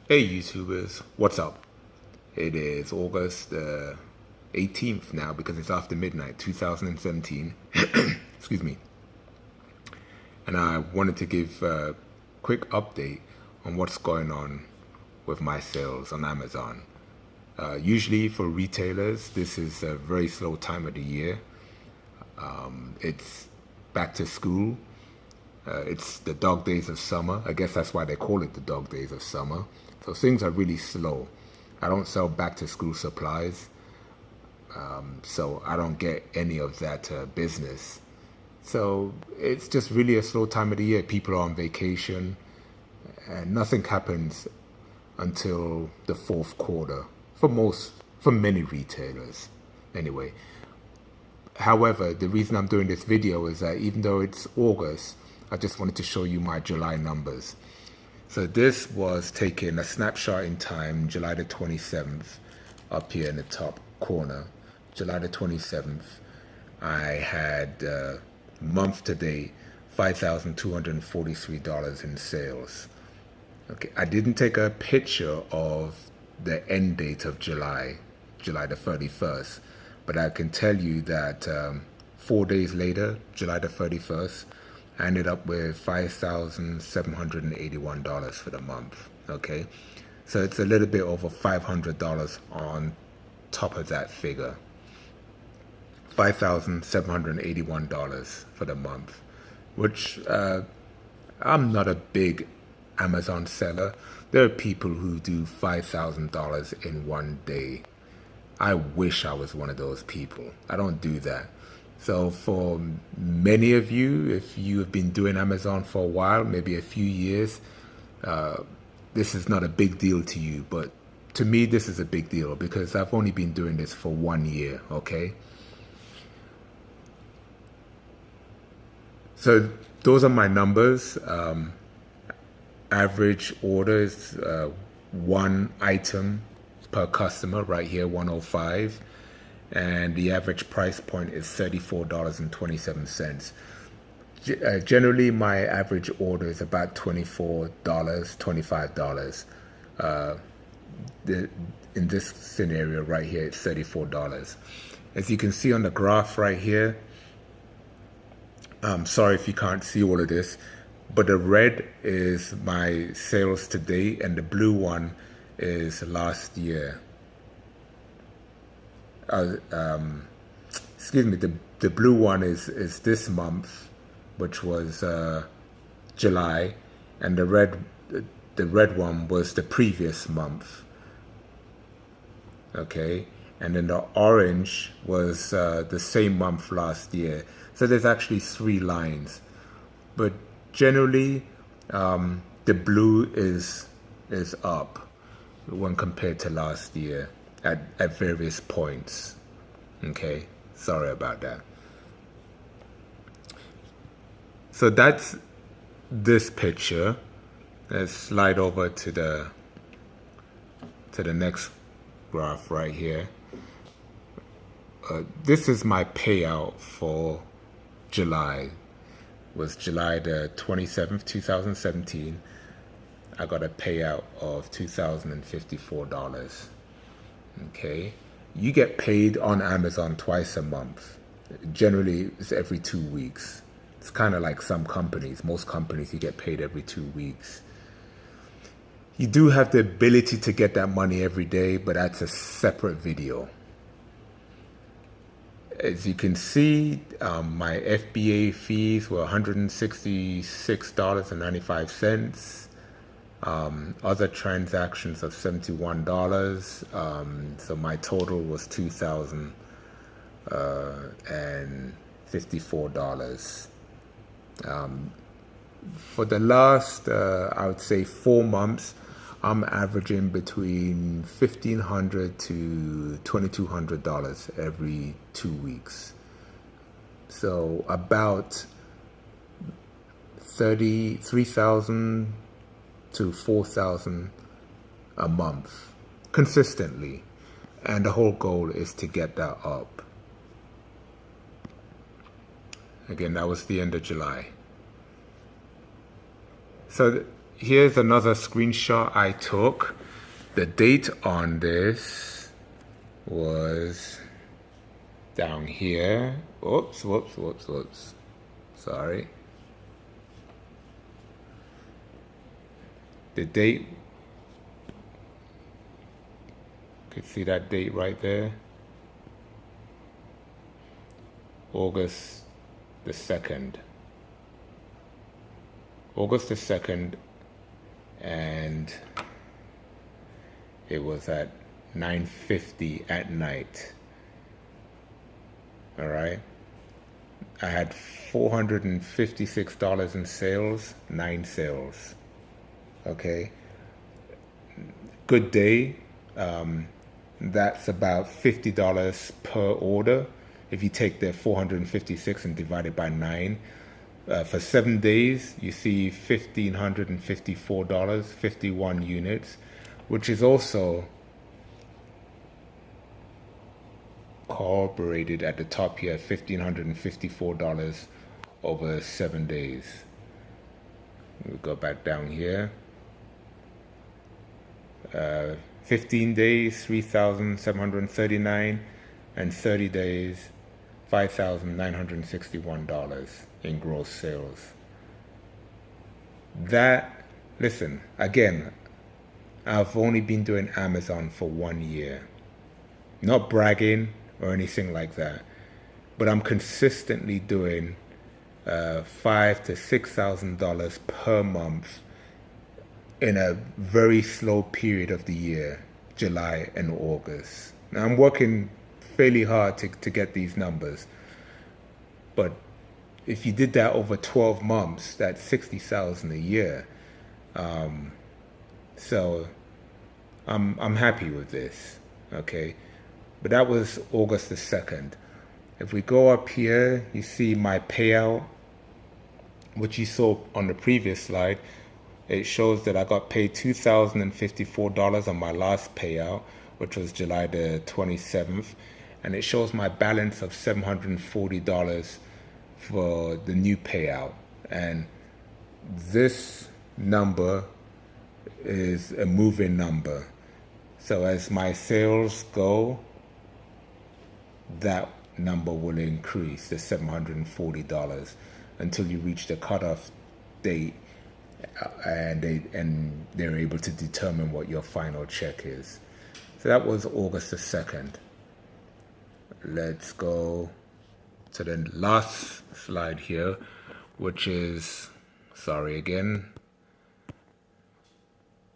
Hey YouTubers, what's up? It is August 18th now because it's after midnight 2017. Excuse me. And I wanted to give a quick update on what's going on with my sales on Amazon. Usually for retailers, this is a very slow time of the year. It's back to school. It's the dog days of summer. I guess that's why they call it the dog days of summer. So things are really slow. I don't sell back to school supplies, so I don't get any of that business. So it's just really a slow time of the year. People are on vacation, and nothing happens until the fourth quarter for many retailers. Anyway, however, the reason I'm doing this video is that even though it's August, I just wanted to show you my July numbers. So this was taken a snapshot in time, July the 27th, up here in the top corner. July the 27th, I had month to date $5,243 in sales. Okay, I didn't take a picture of the end date of July the 31st, but I can tell you that 4 days later, July the 31st, I ended up with $5,781 for the month. Okay, so it's a little bit over $500 on top of that figure. $5,781 for the month, which I'm not a big Amazon seller. There are people who do $5,000 in one day. I wish I was one of those people. I don't do that. So for many of you, if you have been doing Amazon for a while, maybe a few years, this is not a big deal to you. But to me, this is a big deal because I've only been doing this for 1 year, okay? So those are my numbers. Average orders, one item per customer, right here, 105. And the average price point is $34.27. Generally, my average order is about $24, $25. In this scenario right here, it's $34. As you can see on the graph right here, I'm sorry if you can't see all of this, but the red is my sales to date and the blue one is last year. Excuse me, the blue one is this month, which was July, and the red one was the previous month. Okay, and then the orange was the same month last year. So there's actually 3 lines, but generally the blue is up when compared to last year at various points. Okay, sorry about that. So that's this picture. Let's slide over to the next graph right here. This is my payout for July. It was July the 27th, 2017. I got a payout of $2,054. Okay, you get paid on Amazon twice a month. Generally, it's every 2 weeks. It's kind of like some companies. Most companies, you get paid every 2 weeks. You do have the ability to get that money every day, but that's a separate video. As you can see, my FBA fees were $166.95. Other transactions of $71. So my total was $2,054. For the last, I would say 4 months, I'm averaging between $1,500 to $2,200 every 2 weeks. So about 3,000 to 4,000 a month consistently, and the whole goal is to get that up. Again, that was the end of July. So here's another screenshot I took. The date on this was down here. Whoops. Sorry. The date, you can see that date right there. August the 2nd. August the 2nd, and it was at 9:50 at night. All right. I had $456 in sales, 9 sales. Okay. Good day. That's about $50 per order. If you take the 456 and divide it by 9, for 7 days, you see $1,554, 51 units, which is also corroborated at the top here, $1,554 over 7 days. We'll go back down here. 15 days, $3,739, and 30 days, $5,961 in gross sales. That, listen, again, I've only been doing Amazon for 1 year. Not bragging or anything like that, but I'm consistently doing $5,000 to $6,000 per month in a very slow period of the year, July and August. Now I'm working fairly hard to get these numbers, but if you did that over 12 months, that's $60,000 a year. So I'm happy with this, okay? But that was August the 2nd. If we go up here, you see my payout, which you saw on the previous slide. It shows that I got paid $2,054 on my last payout, which was July the 27th. And it shows my balance of $740 for the new payout. And this number is a moving number. So as my sales go, that number will increase to $740 until you reach the cutoff date, and they're able to determine what your final check is. So that was August the 2nd. Let's go to the last slide here, which is, sorry again,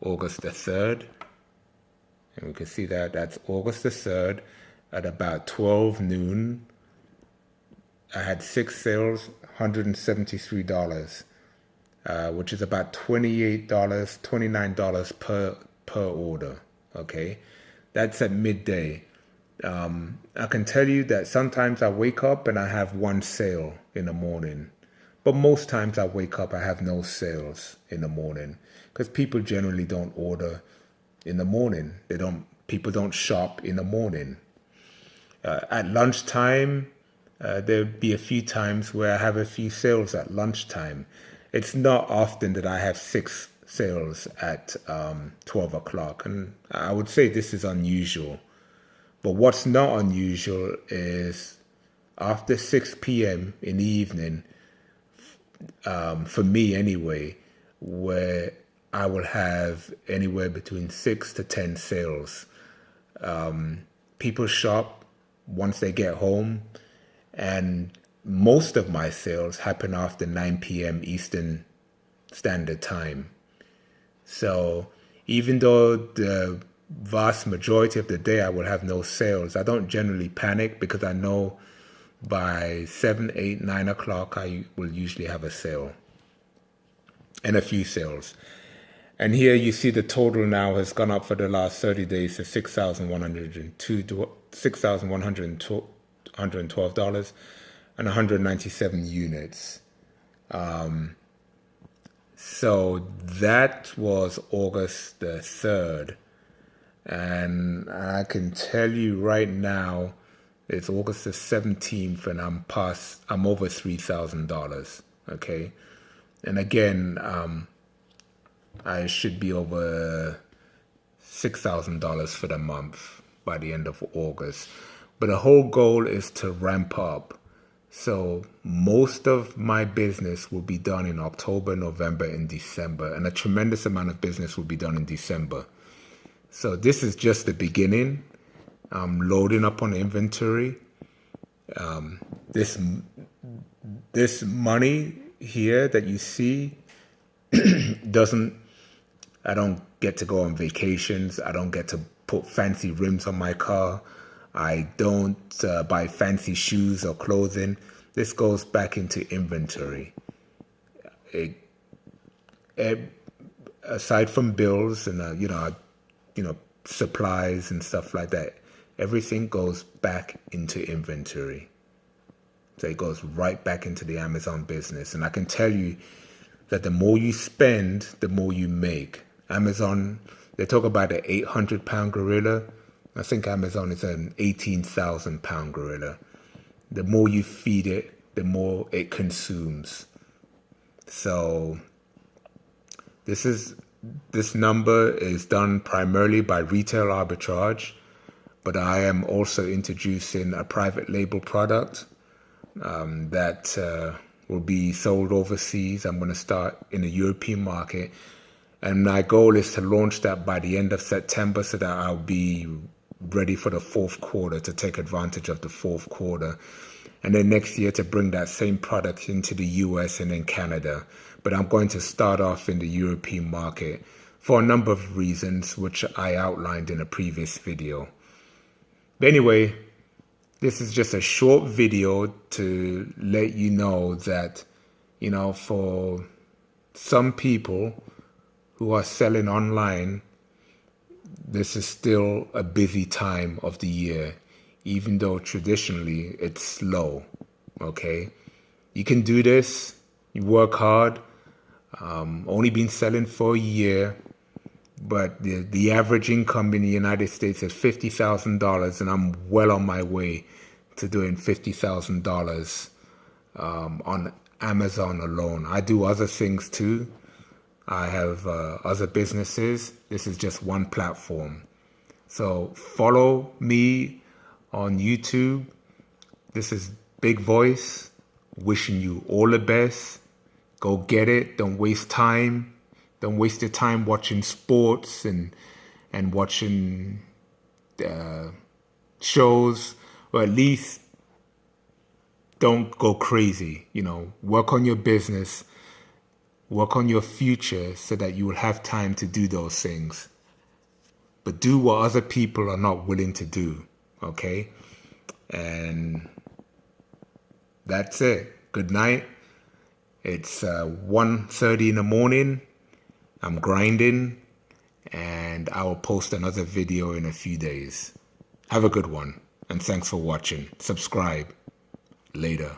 August the 3rd. And we can see that that's August the 3rd at about 12 noon. I had 6 sales, $173, which is about $28, $29 per order. Okay, that's at midday. I can tell you that sometimes I wake up and I have 1 sale in the morning, but most times I wake up, I have no sales in the morning because people generally don't order in the morning. People don't shop in the morning. At lunchtime, there'll be a few times where I have a few sales at lunchtime. It's not often that I have 6 sales at 12 o'clock, and I would say this is unusual. But what's not unusual is after 6 p.m. in the evening, for me anyway, where I will have anywhere between 6 to 10 sales. People shop once they get home, and most of my sales happen after 9 p.m. Eastern Standard Time. So even though the vast majority of the day I will have no sales, I don't generally panic because I know by 7, 8, 9 o'clock I will usually have a sale and a few sales. And here you see the total now has gone up for the last 30 days to $6,112 and 197 units. So that was August the 3rd. And I can tell you right now, it's August the 17th and I'm over $3,000. Okay. And again, I should be over $6,000 for the month by the end of August. But the whole goal is to ramp up. So most of my business will be done in October, November, and December, and a tremendous amount of business will be done in December. So this is just the beginning. I'm loading up on inventory. This money here that you see I don't get to go on vacations. I don't get to put fancy rims on my car. I don't buy fancy shoes or clothing. This goes back into inventory. Aside from bills and supplies and stuff like that, everything goes back into inventory. So it goes right back into the Amazon business. And I can tell you that the more you spend, the more you make. Amazon, they talk about an 800-pound gorilla. I think Amazon is an 18,000-pound gorilla. The more you feed it, the more it consumes. So this number is done primarily by retail arbitrage, but I am also introducing a private label product that will be sold overseas. I'm going to start in the European market, and my goal is to launch that by the end of September so that I'll be ready for the fourth quarter, to take advantage of the fourth quarter, and then next year to bring that same product into the US and then Canada. But I'm going to start off in the European market for a number of reasons, which I outlined in a previous video. But anyway, this is just a short video to let you know that, for some people who are selling online, this is still a busy time of the year, even though traditionally it's slow, okay? You can do this, you work hard, only been selling for a year, but the average income in the United States is $50,000, and I'm well on my way to doing $50,000 on Amazon alone. I do other things too. I have other businesses. This is just one platform. So follow me on YouTube. This is Big Voice, wishing you all the best. Go get it. Don't waste time. Don't waste your time watching sports and watching shows, or at least don't go crazy. Work on your business, work on your future so that you will have time to do those things. But do what other people are not willing to do, okay? And that's it. Good night. It's 1:30 in the morning. I'm grinding, and I will post another video in a few days. Have a good one, and thanks for watching. Subscribe. Later.